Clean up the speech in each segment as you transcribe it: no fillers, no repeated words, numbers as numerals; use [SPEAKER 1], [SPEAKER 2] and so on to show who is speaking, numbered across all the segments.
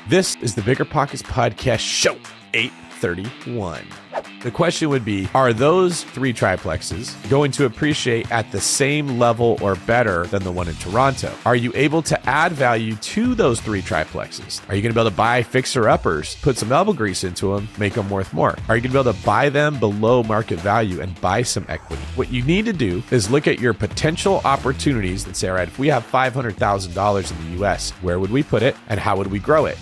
[SPEAKER 1] This is the BiggerPockets Podcast Show 831. The question would be, are those three triplexes going to appreciate at the same level or better than the one in Toronto? Are you able to add value to those three triplexes? Are you going to be able to buy fixer-uppers, put some elbow grease into them, make them worth more? Are you going to be able to buy them below market value and buy some equity? What you need to do is look at your potential opportunities and say, all right, if we have $500,000 in the US, where would we put it and how would we grow it?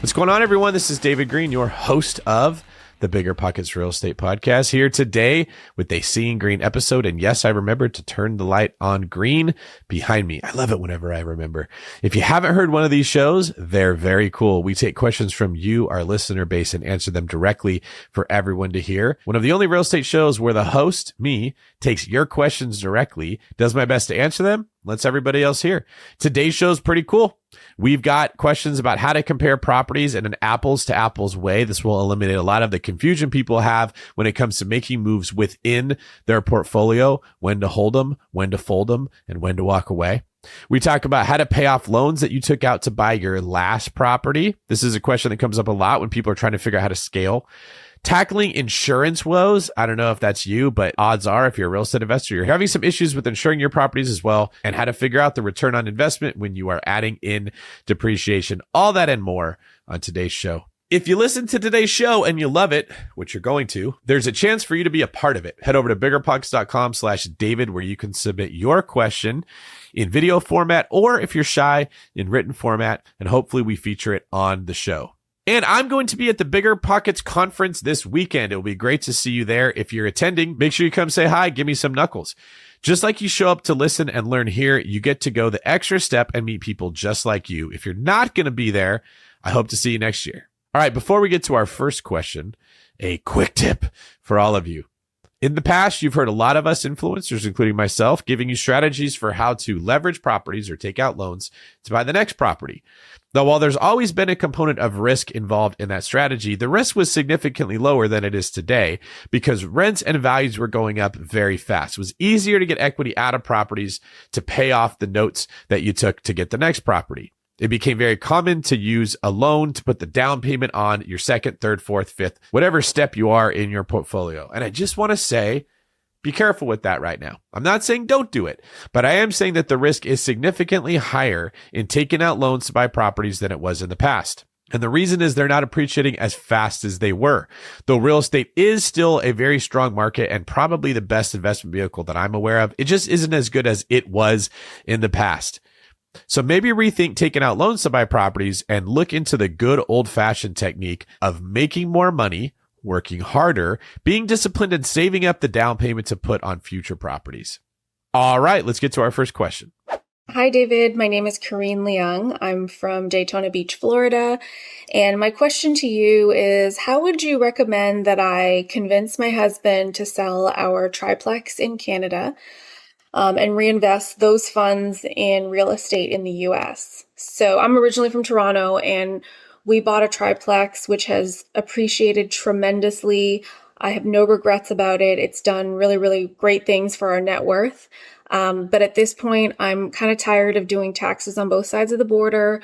[SPEAKER 1] What's going on, everyone? This is David Greene, your host of the BiggerPockets Real Estate Podcast, here today with a Seeing Greene episode. And yes, I remembered to turn the light on green behind me. I love it whenever I remember. If you haven't heard one of these shows, they're very cool. We take questions from you, our listener base, and answer them directly for everyone to hear. One of the only real estate shows where the host, me, takes your questions directly, does my best to answer them, lets everybody else hear. Today's show is pretty cool. We've got questions about how to compare properties in an apples to apples way. This will eliminate a lot of the confusion people have when it comes to making moves within their portfolio, when to hold them, when to fold them, and when to walk away. We talk about how to pay off loans that you took out to buy your last property. This is a question that comes up a lot when people are trying to figure out how to scale. Tackling insurance woes. I don't know if that's you, but odds are if you're a real estate investor, you're having some issues with insuring your properties as well, and how to figure out the return on investment when you are adding in depreciation. All that and more on today's show. If you listen to today's show and you love it, which you're going to, there's a chance for you to be a part of it. Head over to biggerpockets.com/David, where you can submit your question in video format, or if you're shy, in written format, and hopefully we feature it on the show. And I'm going to be at the BiggerPockets conference this weekend. It'll be great to see you there. If you're attending, make sure you come say hi, give me some knuckles. Just like you show up to listen and learn here, you get to go the extra step and meet people just like you. If you're not going to be there, I hope to see you next year. All right, before we get to our first question, a quick tip for all of you. In the past, you've heard a lot of us influencers, including myself, giving you strategies for how to leverage properties or take out loans to buy the next property. Now, while there's always been a component of risk involved in that strategy, the risk was significantly lower than it is today because rents and values were going up very fast. It was easier to get equity out of properties to pay off the notes that you took to get the next property. It became very common to use a loan to put the down payment on your second, third, fourth, fifth, whatever step you are in your portfolio. And I just want to say, be careful with that right now. I'm not saying don't do it, but I am saying that the risk is significantly higher in taking out loans to buy properties than it was in the past. And the reason is they're not appreciating as fast as they were. Though real estate is still a very strong market and probably the best investment vehicle that I'm aware of, it just isn't as good as it was in the past. So maybe rethink taking out loans to buy properties and look into the good old-fashioned technique of making more money, working harder, being disciplined, and saving up the down payment to put on future properties. All right, let's get to our first question.
[SPEAKER 2] Hi, David. My name is Corinne Leung. I'm from Daytona Beach, Florida. And my question to you is, how would you recommend that I convince my husband to sell our triplex in Canada and reinvest those funds in real estate in the US? So I'm originally from Toronto, and we bought a triplex, which has appreciated tremendously. I have no regrets about it. It's done really, really great things for our net worth. But at this point, I'm kind of tired of doing taxes on both sides of the border.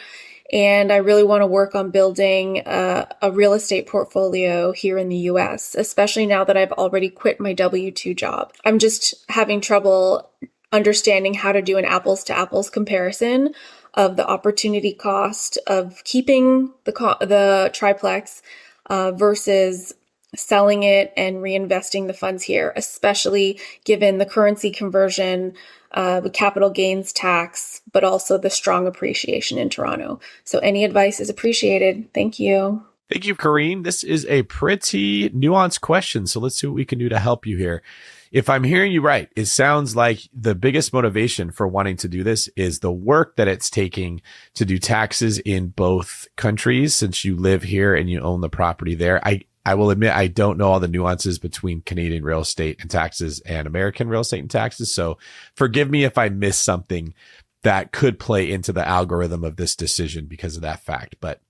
[SPEAKER 2] And I really want to work on building a real estate portfolio here in the US, especially now that I've already quit my W-2 job. I'm just having trouble understanding how to do an apples to apples comparison of the opportunity cost of keeping the triplex versus selling it and reinvesting the funds here, especially given the currency conversion, the capital gains tax, but also the strong appreciation in Toronto. So any advice is appreciated. Thank you.
[SPEAKER 1] Thank you, Corinne. This is a pretty nuanced question, so let's see what we can do to help you here. If I'm hearing you right, it sounds like the biggest motivation for wanting to do this is the work that it's taking to do taxes in both countries, since you live here and you own the property there. I will admit I don't know all the nuances between Canadian real estate and taxes and American real estate and taxes, so forgive me if I miss something that could play into the algorithm of this decision because of that fact. But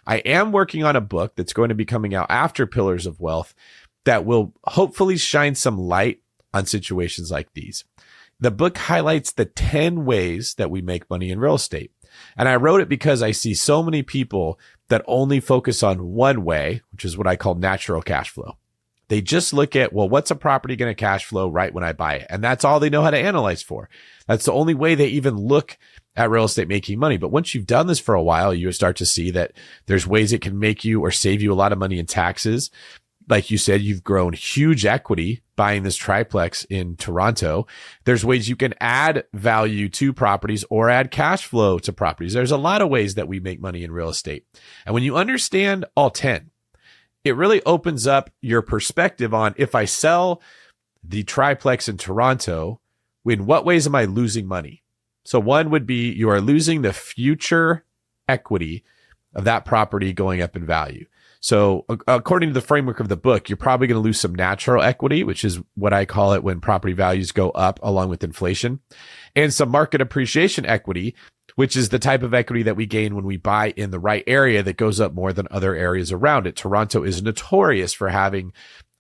[SPEAKER 1] I am working on a book that's going to be coming out after Pillars of Wealth that will hopefully shine some light on situations like these. The book highlights the 10 ways that we make money in real estate. And I wrote it because I see so many people that only focus on one way, which is what I call natural cash flow. They just look at, well, what's a property going to cash flow right when I buy it? And that's all they know how to analyze for. That's the only way they even look at real estate making money. But once you've done this for a while, you start to see that there's ways it can make you or save you a lot of money in taxes. Like you said, you've grown huge equity buying this triplex in Toronto. There's ways you can add value to properties or add cash flow to properties. There's a lot of ways that we make money in real estate. And when you understand all 10, it really opens up your perspective on, if I sell the triplex in Toronto, in what ways am I losing money? So one would be you are losing the future equity of that property going up in value. So according to the framework of the book, you're probably going to lose some natural equity, which is what I call it when property values go up along with inflation, and some market appreciation equity, which is the type of equity that we gain when we buy in the right area that goes up more than other areas around it. Toronto is notorious for having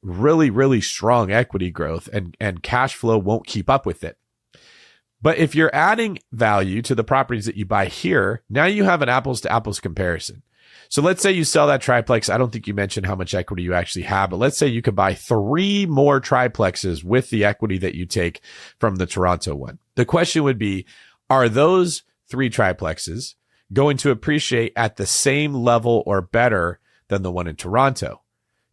[SPEAKER 1] really, really strong equity growth, and cash flow won't keep up with it. But if you're adding value to the properties that you buy here, now you have an apples to apples comparison. So let's say you sell that triplex. I don't think you mentioned how much equity you actually have, but let's say you could buy 3 more triplexes with the equity that you take from the Toronto one. The question would be, are those 3 triplexes going to appreciate at the same level or better than the one in Toronto?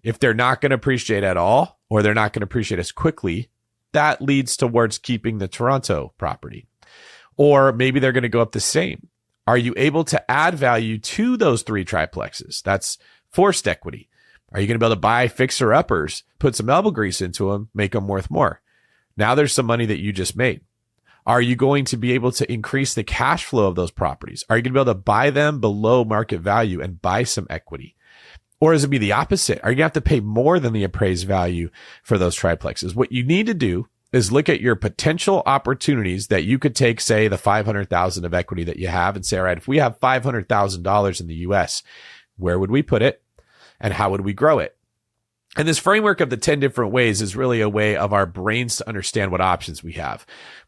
[SPEAKER 1] If they're not going to appreciate at all, or they're not going to appreciate as quickly, that leads towards keeping the Toronto property. Or maybe they're going to go up the same. Are you able to add value to those 3 triplexes? That's forced equity. Are you going to be able to buy fixer-uppers, put some elbow grease into them, make them worth more? Now there's some money that you just made. Are you going to be able to increase the cash flow of those properties? Are you going to be able to buy them below market value and buy some equity? Or is it be the opposite? Are you going to have to pay more than the appraised value for those triplexes? What you need to do is look at your potential opportunities that you could take, say, the $500,000 of equity that you have, and say, all right, if we have $500,000 in the US, where would we put it and how would we grow it? And this framework of the 10 different ways is really a way of our brains to understand what options we have.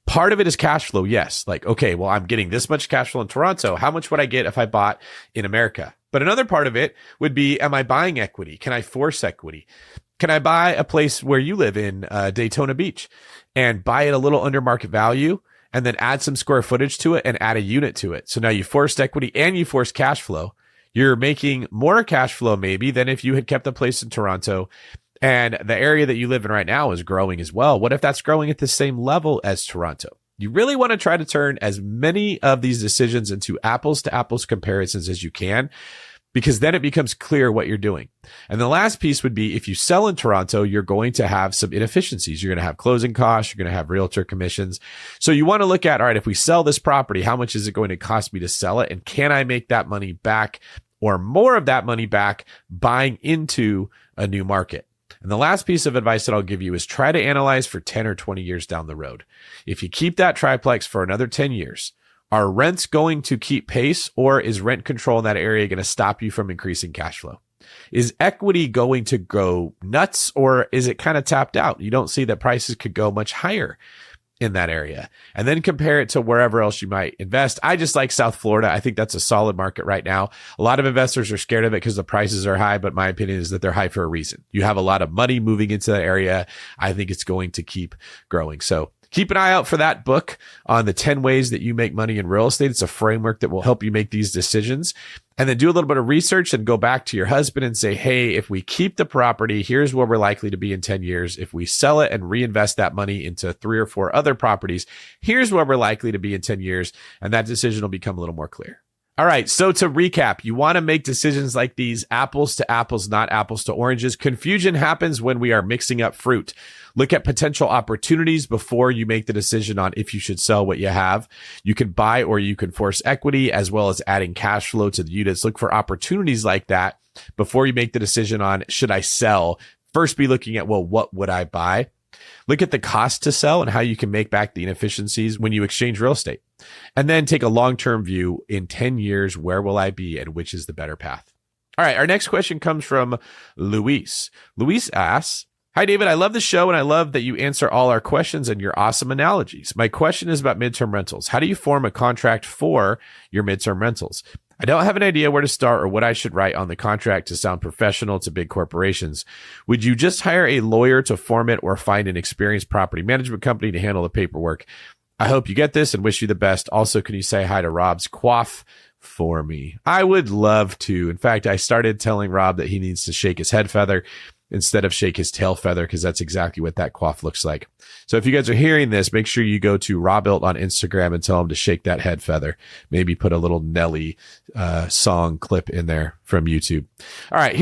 [SPEAKER 1] Part of it is cash flow. Yes. Like, okay, well, I'm getting this much cash flow in Toronto. How much would I get if I bought in America? But another part of it would be, am I buying equity? Can I force equity? Can I buy a place where you live in Daytona Beach and buy it a little under market value and then add some square footage to it and add a unit to it? So now you forced equity and you forced cash flow. You're making more cash flow maybe than if you had kept the place in Toronto, and the area that you live in right now is growing as well. What if that's growing at the same level as Toronto? You really want to try to turn as many of these decisions into apples to apples comparisons as you can, because then it becomes clear what you're doing. And the last piece would be, if you sell in Toronto, you're going to have some inefficiencies. You're going to have closing costs. You're going to have realtor commissions. So you want to look at, all right, if we sell this property, how much is it going to cost me to sell it? And can I make that money back or more of that money back buying into a new market? And the last piece of advice that I'll give you is try to analyze for 10 or 20 years down the road. If you keep that triplex for another 10 years, are rents going to keep pace, or is rent control in that area going to stop you from increasing cash flow? Is equity going to go nuts, or is it kind of tapped out? You don't see that prices could go much higher in that area. And then compare it to wherever else you might invest. I just like South Florida. I think that's a solid market right now. A lot of investors are scared of it because the prices are high, but my opinion is that they're high for a reason. You have a lot of money moving into that area. I think it's going to keep growing. So keep an eye out for that book on the 10 ways that you make money in real estate. It's a framework that will help you make these decisions. And then do a little bit of research and go back to your husband and say, hey, if we keep the property, here's where we're likely to be in 10 years. If we sell it and reinvest that money into 3 or 4 other properties, here's where we're likely to be in 10 years. And that decision will become a little more clear. All right. So to recap, you want to make decisions like these, apples to apples, not apples to oranges. Confusion happens when we are mixing up fruit. Look at potential opportunities before you make the decision on if you should sell what you have. You can buy or you can force equity, as well as adding cash flow to the units. Look for opportunities like that before you make the decision on, should I sell? First, be looking at, well, what would I buy? Look at the cost to sell and how you can make back the inefficiencies when you exchange real estate. And then take a long-term view. In 10 years, where will I be and which is the better path? All right. Our next question comes from Luis. Luis asks, hi, David. I love the show and I love that you answer all our questions and your awesome analogies. My question is about midterm rentals. How do you form a contract for your midterm rentals? I don't have an idea where to start or what I should write on the contract to sound professional to big corporations. Would you just hire a lawyer to form it or find an experienced property management company to handle the paperwork? I hope you get this and wish you the best. Also, can you say hi to Rob's coif for me? I would love to. In fact, I started telling Rob that he needs to shake his head feather instead of shake his tail feather, because that's exactly what that coif looks like. So if you guys are hearing this, make sure you go to Robilt on Instagram and tell him to shake that head feather. Maybe put a little Nelly song clip in there from YouTube. All right,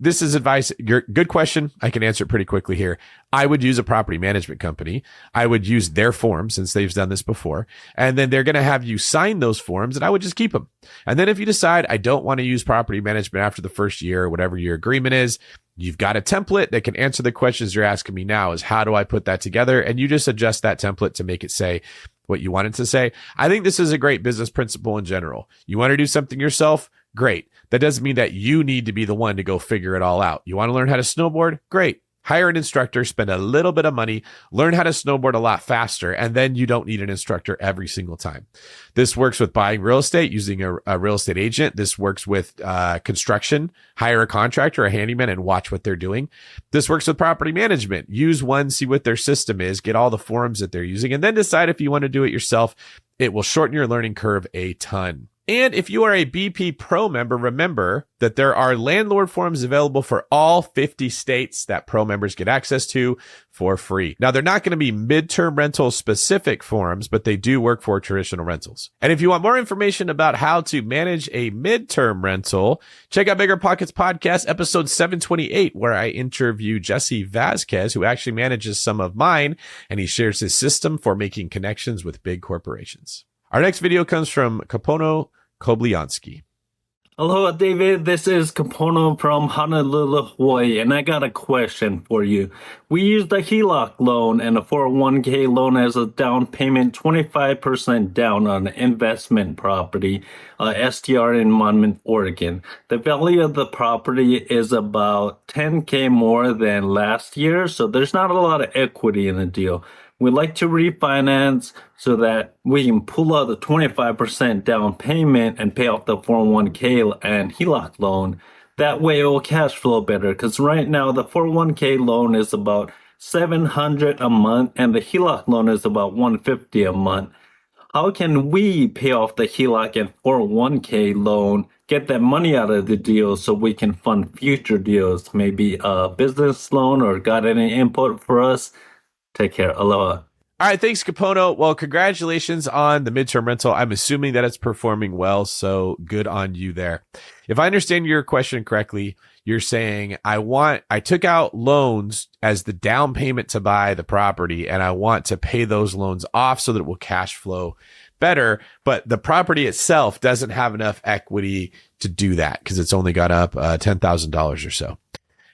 [SPEAKER 1] this is advice. Good question. I can answer it pretty quickly here. I would use a property management company. I would use their forms since they've done this before. And then they're going to have you sign those forms and I would just keep them. And then if you decide I don't want to use property management after the first year or whatever your agreement is, you've got a template that can answer the questions you're asking me now is how do I put that together? And you just adjust that template to make it say what you want it to say. I think this is a great business principle in general. You want to do something yourself? Great. That doesn't mean that you need to be the one to go figure it all out. You want to learn how to snowboard? Great. Hire an instructor, spend a little bit of money, learn how to snowboard a lot faster, and then you don't need an instructor every single time. This works with buying real estate, using a real estate agent. This works with construction. Hire a contractor, a handyman, and watch what they're doing. This works with property management. Use one, see what their system is, get all the forms that they're using, and then decide if you want to do it yourself. It will shorten your learning curve a ton. And if you are a BP Pro member, remember that there are landlord forms available for all 50 states that Pro members get access to for free. Now, they're not going to be midterm rental specific forms, but they do work for traditional rentals. And if you want more information about how to manage a midterm rental, check out BiggerPockets podcast episode 728, where I interview Jesse Vasquez, who actually manages some of mine, and he shares his system for making connections with big corporations. Our next video comes from Kapono Kobliansky.
[SPEAKER 3] Aloha, David. This is Kapono from Honolulu, Hawaii, and I got a question for you. We used a HELOC loan and a 401k loan as a down payment, 25% down on an investment property, STR in Monmouth, Oregon. The value of the property is about 10k more than last year, so there's not a lot of equity in the deal. We'd like to refinance so that we can pull out the 25% down payment and pay off the 401k and HELOC loan. That way it will cash flow better, because right now the 401k loan is about $700 a month and the HELOC loan is about $150 a month. How can we pay off the HELOC and 401k loan, get that money out of the deal so we can fund future deals, maybe a business loan, or got any input for us? Take care. Aloha.
[SPEAKER 1] All right. Thanks, Kapono. Well, congratulations on the midterm rental. I'm assuming that it's performing well, so good on you there. If I understand your question correctly, you're saying I took out loans as the down payment to buy the property, and I want to pay those loans off so that it will cash flow better, but the property itself doesn't have enough equity to do that because it's only got up $10,000 or so.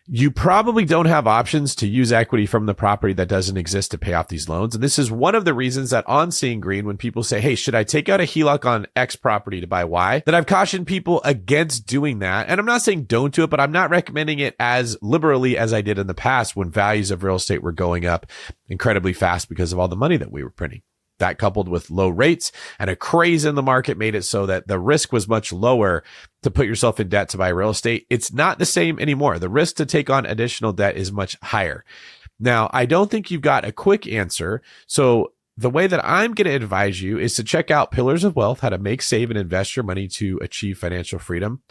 [SPEAKER 1] You probably don't have options to use equity from the property that doesn't exist to pay off these loans. And this is one of the reasons that on Seeing Greene, when people say, hey, should I take out a HELOC on X property to buy Y, that I've cautioned people against doing that. And I'm not saying don't do it, but I'm not recommending it as liberally as I did in the past when values of real estate were going up incredibly fast because of all the money that we were printing. That, coupled with low rates and a craze in the market, made it so that the risk was much lower to put yourself in debt to buy real estate. It's not the same anymore. The risk to take on additional debt is much higher. Now, I don't think you've got a quick answer. So the way that I'm going to advise you is to check out Pillars of Wealth, how to make, save, and invest your money to achieve financial freedom,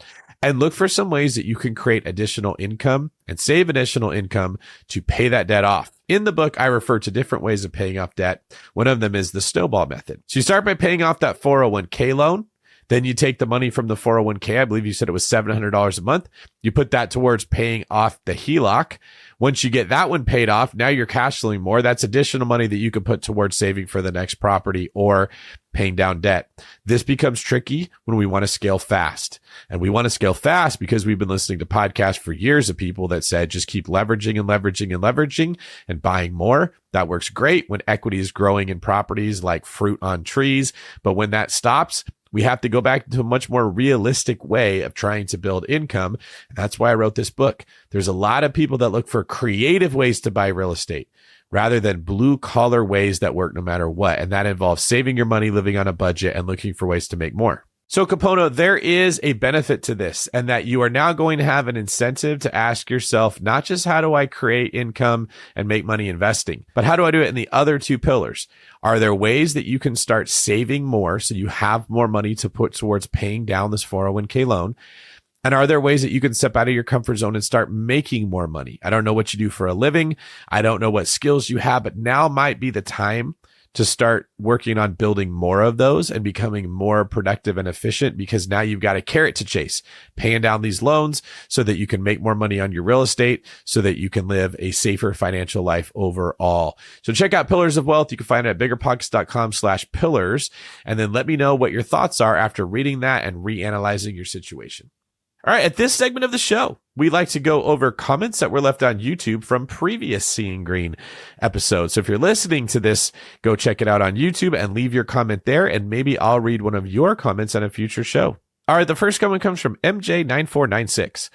[SPEAKER 1] and look for some ways that you can create additional income and save additional income to pay that debt off. In the book, I refer to different ways of paying off debt. One of them is the snowball method. So you start by paying off that 401k loan. Then you take the money from the 401k. I believe you said it was $700 a month. You put that towards paying off the HELOC. Once you get that one paid off, now you're cash flowing more. That's additional money that you can put towards saving for the next property or paying down debt. This becomes tricky when we want to scale fast. And we want to scale fast because we've been listening to podcasts for years of people that said, just keep leveraging and leveraging and leveraging and buying more. That works great when equity is growing in properties like fruit on trees. But when that stops, we have to go back to a much more realistic way of trying to build income. And that's why I wrote this book. There's a lot of people that look for creative ways to buy real estate rather than blue collar ways that work no matter what. And that involves saving your money, living on a budget, and looking for ways to make more. So Capono, there is a benefit to this, and that you are now going to have an incentive to ask yourself, not just how do I create income and make money investing, but how do I do it in the other two pillars? Are there ways that you can start saving more so you have more money to put towards paying down this 401k loan? And are there ways that you can step out of your comfort zone and start making more money? I don't know what you do for a living. I don't know what skills you have, but now might be the time to start working on building more of those and becoming more productive and efficient, because now you've got a carrot to chase, paying down these loans so that you can make more money on your real estate, so that you can live a safer financial life overall. So check out Pillars of Wealth. You can find it at biggerpockets.com/pillars. And then let me know what your thoughts are after reading that and reanalyzing your situation. All right, at this segment of the show, we like to go over comments that were left on YouTube from previous Seeing Greene episodes. So if you're listening to this, go check it out on YouTube and leave your comment there, and maybe I'll read one of your comments on a future show. All right, the first comment comes from MJ9496.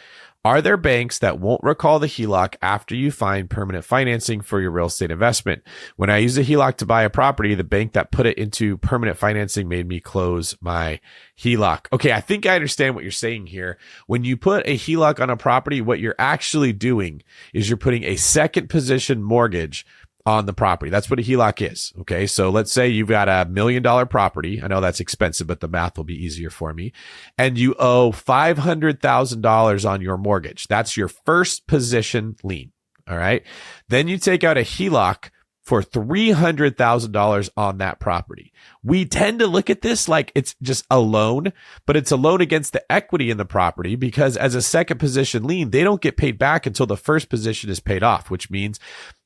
[SPEAKER 1] Are there banks that won't recall the HELOC after you find permanent financing for your real estate investment? When I used a HELOC to buy a property, the bank that put it into permanent financing made me close my HELOC. Okay, I think I understand what you're saying here. When you put a HELOC on a property, what you're actually doing is you're putting a second position mortgage on the property. That's what a HELOC is. Okay. So let's say you've got $1 million property. I know that's expensive, but the math will be easier for me. And you owe $500,000 on your mortgage. That's your first position lien. All right. Then you take out a HELOC for $300,000 on that property. We tend to look at this like it's just a loan, but it's a loan against the equity in the property, because as a second position lien, they don't get paid back until the first position is paid off, which means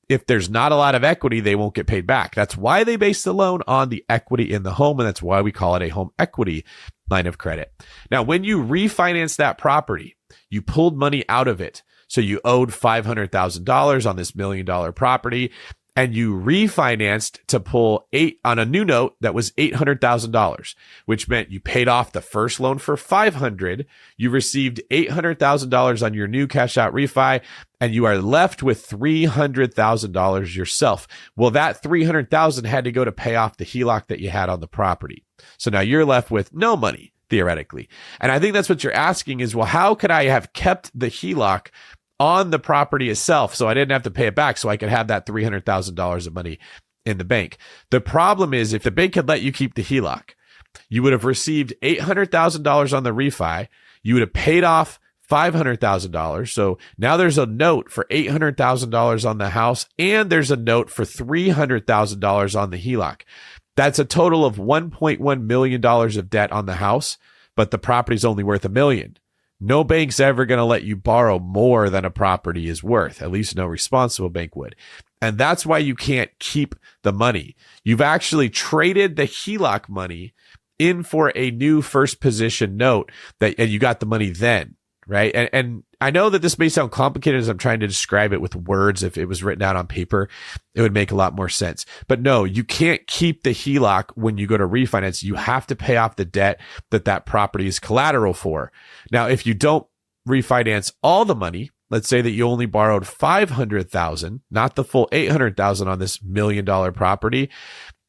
[SPEAKER 1] if there's not a lot of equity, they won't get paid back. That's why they base the loan on the equity in the home, and that's why we call it a home equity line of credit. Now, when you refinance that property, you pulled money out of it. So you owed $500,000 on this $1 million property, and you refinanced to pull on a new note that was $800,000, which meant you paid off the first loan for $500,000. You received $800,000 on your new cash out refi, and you are left with $300,000 yourself. Well, that $300,000 had to go to pay off the HELOC that you had on the property. So now you're left with no money, theoretically. And I think that's what you're asking is, well, how could I have kept the HELOC on the property itself so I didn't have to pay it back, so I could have that $300,000 of money in the bank? The problem is, if the bank had let you keep the HELOC, you would have received $800,000 on the refi. You would have paid off $500,000. So now there's a note for $800,000 on the house, and there's a note for $300,000 on the HELOC. That's a total of $1.1 million of debt on the house, but the property's only worth $1 million. No bank's ever going to let you borrow more than a property is worth. At least no responsible bank would. And that's why you can't keep the money. You've actually traded the HELOC money in for a new first position note and you got the money then, right? And I know that this may sound complicated as I'm trying to describe it with words. If it was written out on paper, it would make a lot more sense. But no, you can't keep the HELOC when you go to refinance. You have to pay off the debt that property is collateral for. Now, if you don't refinance all the money, let's say that you only borrowed $500,000, not the full $800,000 on this $1 million property,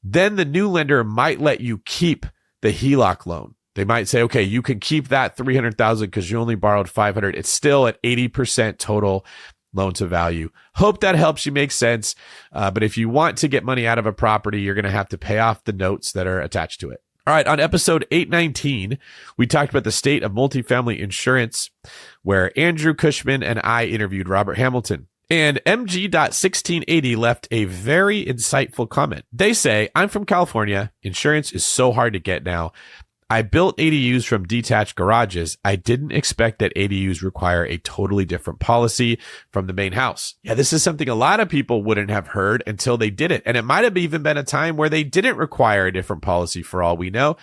[SPEAKER 1] then the new lender might let you keep the HELOC loan. They might say, okay, you can keep that $300,000 because you only borrowed $500,000. It's still at 80% total loan to value. Hope that helps you make sense. But if you want to get money out of a property, you're going to have to pay off the notes that are attached to it. All right. On episode 819, we talked about the state of multifamily insurance, where Andrew Cushman and I interviewed Robert Hamilton. And MG.1680 left a very insightful comment. They say, I'm from California. Insurance is so hard to get now. I built ADUs from detached garages. I didn't expect that ADUs require a totally different policy from the main house. Yeah, this is something a lot of people wouldn't have heard until they did it. And it might have even been a time where they didn't require a different policy for all we know.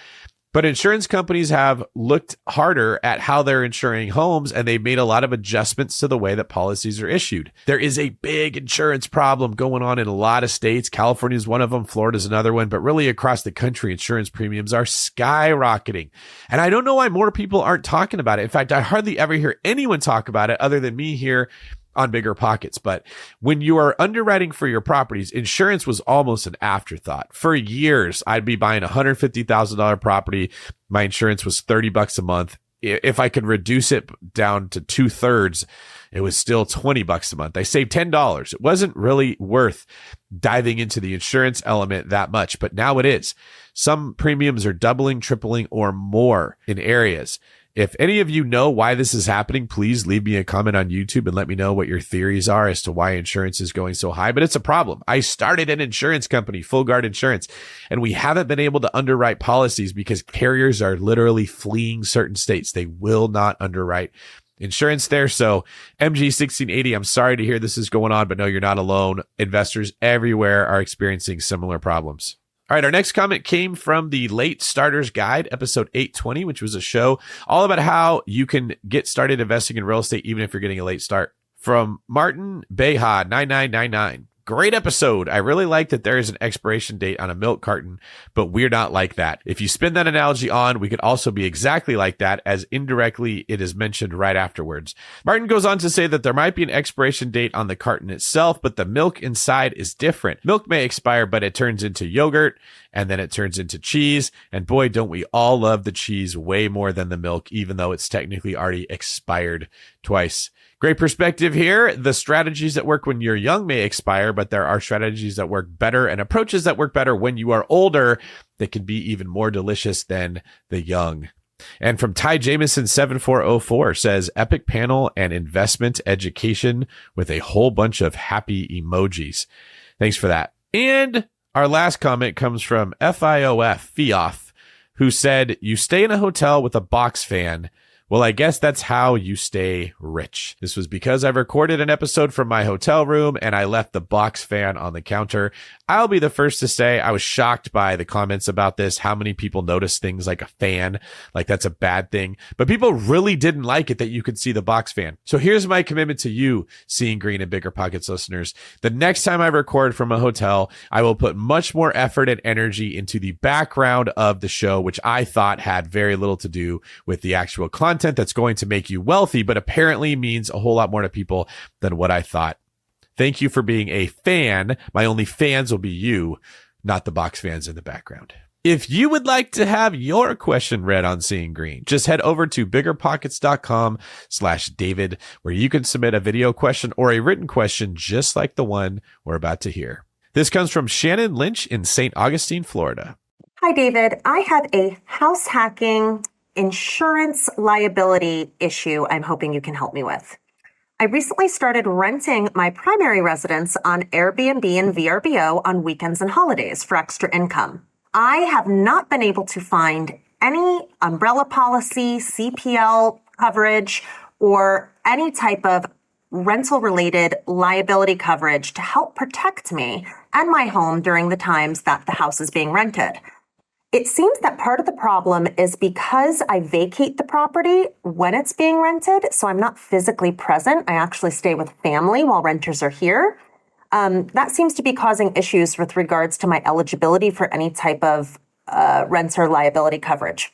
[SPEAKER 1] But insurance companies have looked harder at how they're insuring homes, and they've made a lot of adjustments to the way that policies are issued. There is a big insurance problem going on in a lot of states. California is one of them. Florida is another one. But really across the country, insurance premiums are skyrocketing. And I don't know why more people aren't talking about it. In fact, I hardly ever hear anyone talk about it other than me here on BiggerPockets. But when you are underwriting for your properties, insurance was almost an afterthought. For years, I'd be buying a $150,000 property. My insurance was $30 a month. If I could reduce it down to 2/3, it was still $20 a month. I saved $10. It wasn't really worth diving into the insurance element that much, but now it is. Some premiums are doubling, tripling, or more in areas. If any of you know why this is happening, please leave me a comment on YouTube and let me know what your theories are as to why insurance is going so high. But it's a problem. I started an insurance company, Full Guard Insurance, and we haven't been able to underwrite policies because carriers are literally fleeing certain states. They will not underwrite insurance there. So MG1680, I'm sorry to hear this is going on, but no, you're not alone. Investors everywhere are experiencing similar problems. All right, our next comment came from the Late Starter's Guide, episode 820, which was a show all about how you can get started investing in real estate even if you're getting a late start. From Martin Beha 9999. Great episode. I really like that there is an expiration date on a milk carton, but we're not like that. If you spin that analogy on, we could also be exactly like that, as indirectly it is mentioned right afterwards. Martin goes on to say that there might be an expiration date on the carton itself, but the milk inside is different. Milk may expire, but it turns into yogurt, and then it turns into cheese. And boy, don't we all love the cheese way more than the milk, even though it's technically already expired twice. Great perspective here. The strategies that work when you're young may expire, but there are strategies that work better and approaches that work better when you are older that can be even more delicious than the young. And from Ty Jameson 7404 says, epic panel and investment education with a whole bunch of happy emojis. Thanks for that. And our last comment comes from FIOF, who said, you stay in a hotel with a box fan. Well, I guess that's how you stay rich. This was because I recorded an episode from my hotel room and I left the box fan on the counter. I'll be the first to say I was shocked by the comments about this, how many people notice things like a fan, like that's a bad thing. But people really didn't like it that you could see the box fan. So here's my commitment to you, Seeing Greene and BiggerPockets listeners. The next time I record from a hotel, I will put much more effort and energy into the background of the show, which I thought had very little to do with the actual content that's going to make you wealthy, but apparently means a whole lot more to people than what I thought. Thank you for being a fan. My only fans will be you, not the box fans in the background. If you would like to have your question read on Seeing Greene, just head over to biggerpockets.com/David, where you can submit a video question or a written question just like the one we're about to hear. This comes from Shannon Lynch in St. Augustine, Florida.
[SPEAKER 4] Hi, David. I have a house hacking insurance liability issue I'm hoping you can help me with. I recently started renting my primary residence on Airbnb and VRBO on weekends and holidays for extra income. I have not been able to find any umbrella policy, CPL coverage, or any type of rental-related liability coverage to help protect me and my home during the times that the house is being rented. It seems that part of the problem is because I vacate the property when it's being rented, so I'm not physically present. I actually stay with family while renters are here. That seems to be causing issues with regards to my eligibility for any type of renter liability coverage.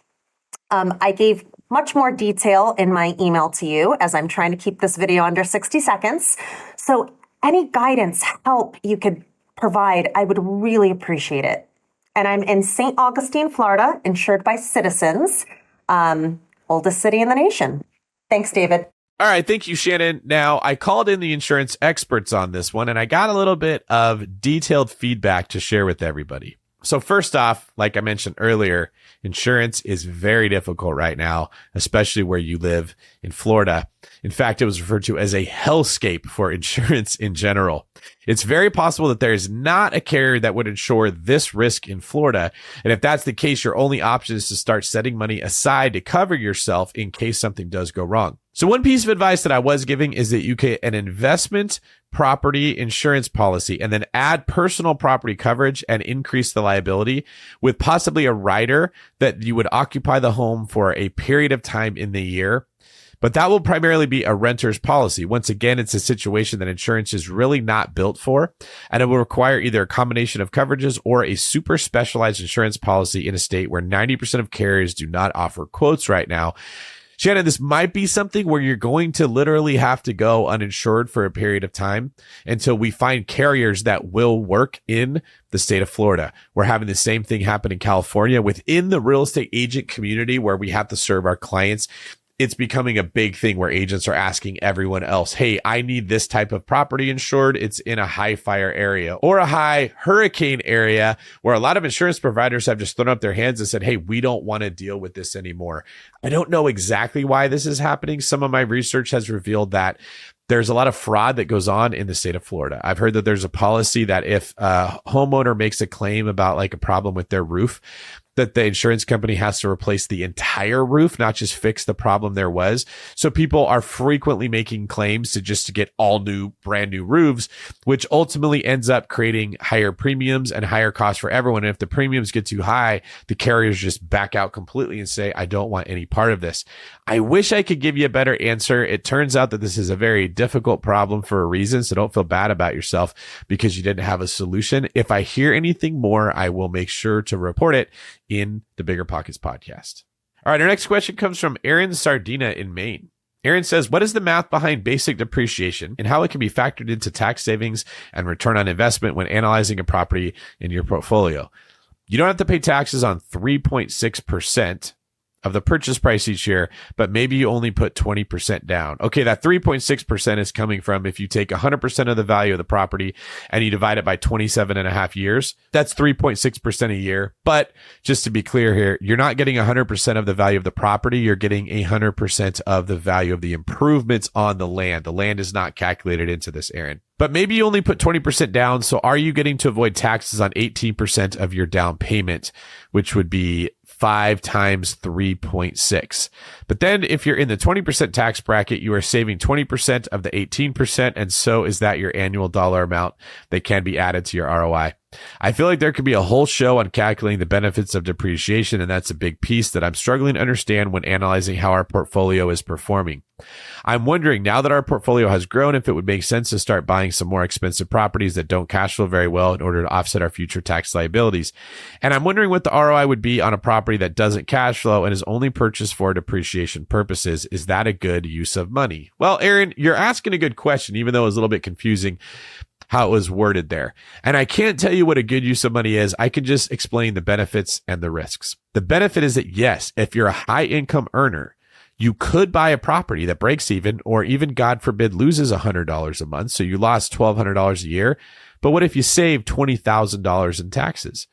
[SPEAKER 4] I gave much more detail in my email to you as I'm trying to keep this video under 60 seconds. So any guidance, help you could provide, I would really appreciate it. And I'm in St. Augustine, Florida, insured by Citizens, oldest city in the nation. Thanks, David.
[SPEAKER 1] All right. Thank you, Shannon. Now, I called in the insurance experts on this one, and I got a little bit of detailed feedback to share with everybody. So first off, like I mentioned earlier, insurance is very difficult right now, especially where you live in Florida. In fact, it was referred to as a hellscape for insurance in general. It's very possible that there is not a carrier that would insure this risk in Florida. And if that's the case, your only option is to start setting money aside to cover yourself in case something does go wrong. So one piece of advice that I was giving is that you get an investment property insurance policy and then add personal property coverage and increase the liability with possibly a rider that you would occupy the home for a period of time in the year. But that will primarily be a renter's policy. Once again, it's a situation that insurance is really not built for, and it will require either a combination of coverages or a super specialized insurance policy in a state where 90% of carriers do not offer quotes right now. Shannon, this might be something where you're going to literally have to go uninsured for a period of time until we find carriers that will work in the state of Florida. We're having the same thing happen in California within the real estate agent community where we have to serve our clients. It's becoming a big thing where agents are asking everyone else, hey, I need this type of property insured. It's in a high fire area or a high hurricane area where a lot of insurance providers have just thrown up their hands and said, hey, we don't want to deal with this anymore. I don't know exactly why this is happening. Some of my research has revealed that there's a lot of fraud that goes on in the state of Florida. I've heard that there's a policy that if a homeowner makes a claim about like a problem with their roof, that the insurance company has to replace the entire roof, not just fix the problem there was. So people are frequently making claims to get all new, brand new roofs, which ultimately ends up creating higher premiums and higher costs for everyone. And if the premiums get too high, the carriers just back out completely and say, I don't want any part of this. I wish I could give you a better answer. It turns out that this is a very difficult problem for a reason. So don't feel bad about yourself because you didn't have a solution. If I hear anything more, I will make sure to report it in the BiggerPockets podcast. All right, our next question comes from Aaron Sardina in Maine. Aaron says, what is the math behind basic depreciation and how it can be factored into tax savings and return on investment when analyzing a property in your portfolio? You don't have to pay taxes on 3.6% of the purchase price each year, but maybe you only put 20% down. Okay, that 3.6% is coming from if you take 100% of the value of the property and you divide it by 27 and a half years, that's 3.6% a year. But just to be clear here, you're not getting 100% of the value of the property. You're getting 100% of the value of the improvements on the land. The land is not calculated into this, Aaron. But maybe you only put 20% down. So are you getting to avoid taxes on 18% of your down payment, which would be 5 times 3.6. But then if you're in the 20% tax bracket, you are saving 20% of the 18%. And so is that your annual dollar amount that can be added to your ROI. I feel like there could be a whole show on calculating the benefits of depreciation, and that's a big piece that I'm struggling to understand when analyzing how our portfolio is performing. I'm wondering, now that our portfolio has grown, if it would make sense to start buying some more expensive properties that don't cash flow very well in order to offset our future tax liabilities. And I'm wondering what the ROI would be on a property that doesn't cash flow and is only purchased for depreciation purposes. Is that a good use of money? Well, Aaron, you're asking a good question, even though it was a little bit confusing how it was worded there. And I can't tell you what a good use of money is. I can just explain the benefits and the risks. The benefit is that, yes, if you're a high income earner, you could buy a property that breaks even, or even, God forbid, loses $100 a month. So you lost $1,200 a year. But what if you save $20,000 in taxes?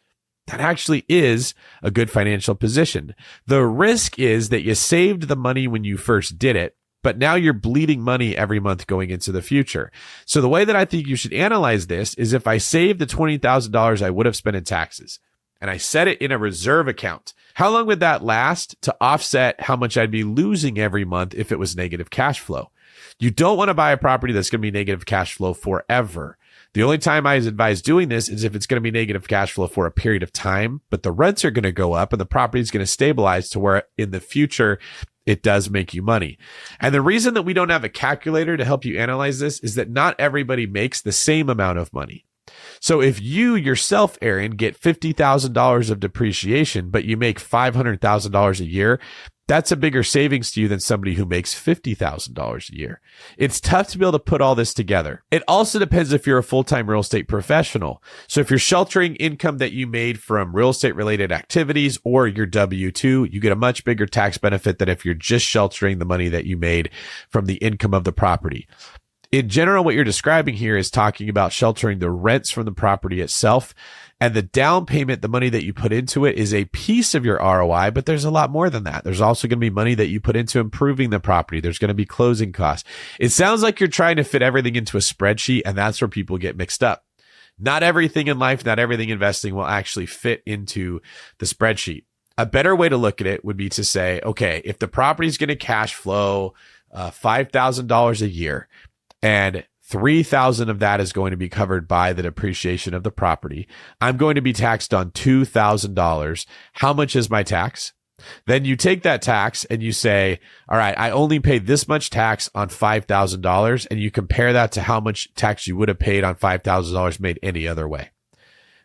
[SPEAKER 1] That actually is a good financial position. The risk is that you saved the money when you first did it, but now you're bleeding money every month going into the future. So the way that I think you should analyze this is, if I save the $20,000 I would have spent in taxes and I set it in a reserve account, how long would that last to offset how much I'd be losing every month if it was negative cash flow? You don't want to buy a property that's going to be negative cash flow forever. The only time I advise doing this is if it's going to be negative cash flow for a period of time, but the rents are going to go up and the property is going to stabilize to where in the future it does make you money. And the reason that we don't have a calculator to help you analyze this is that not everybody makes the same amount of money. So if you yourself, Aaron, get $50,000 of depreciation, but you make $500,000 a year, that's a bigger savings to you than somebody who makes $50,000 a year. It's tough to be able to put all this together. It also depends if you're a full-time real estate professional. So if you're sheltering income that you made from real estate related activities or your W-2, you get a much bigger tax benefit than if you're just sheltering the money that you made from the income of the property. In general, what you're describing here is talking about sheltering the rents from the property itself. And the down payment, the money that you put into it, is a piece of your ROI, but there's a lot more than that. There's also going to be money that you put into improving the property. There's going to be closing costs. It sounds like you're trying to fit everything into a spreadsheet, and that's where people get mixed up. Not everything in life, not everything investing will actually fit into the spreadsheet. A better way to look at it would be to say, okay, if the property is going to cash flow $5,000 a year, and $3,000 of that is going to be covered by the depreciation of the property, I'm going to be taxed on $2,000. How much is my tax? Then you take that tax and you say, all right, I only paid this much tax on $5,000. And you compare that to how much tax you would have paid on $5,000 made any other way.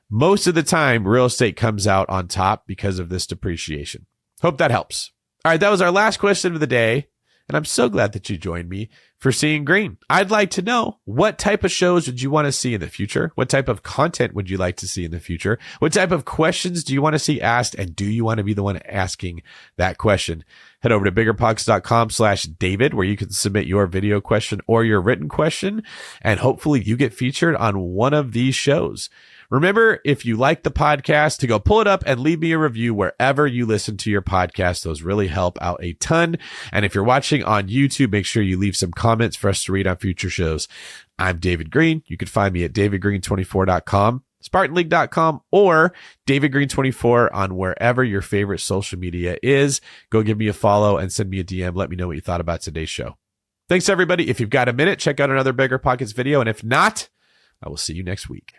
[SPEAKER 1] Most of the time, real estate comes out on top because of this depreciation. Hope that helps. All right, that was our last question of the day. And I'm so glad that you joined me for Seeing Greene. I'd like to know, what type of shows would you want to see in the future? What type of content would you like to see in the future? What type of questions do you want to see asked? And do you want to be the one asking that question? Head over to biggerpockets.com/David, where you can submit your video question or your written question. And hopefully you get featured on one of these shows. Remember, if you like the podcast, to go pull it up and leave me a review wherever you listen to your podcast. Those really help out a ton. And if you're watching on YouTube, make sure you leave some comments for us to read on future shows. I'm David Greene. You can find me at davidgreen24.com, spartanleague.com, or davidgreen24 on wherever your favorite social media is. Go give me a follow and send me a DM. Let me know what you thought about today's show. Thanks, everybody. If you've got a minute, check out another BiggerPockets video. And if not, I will see you next week.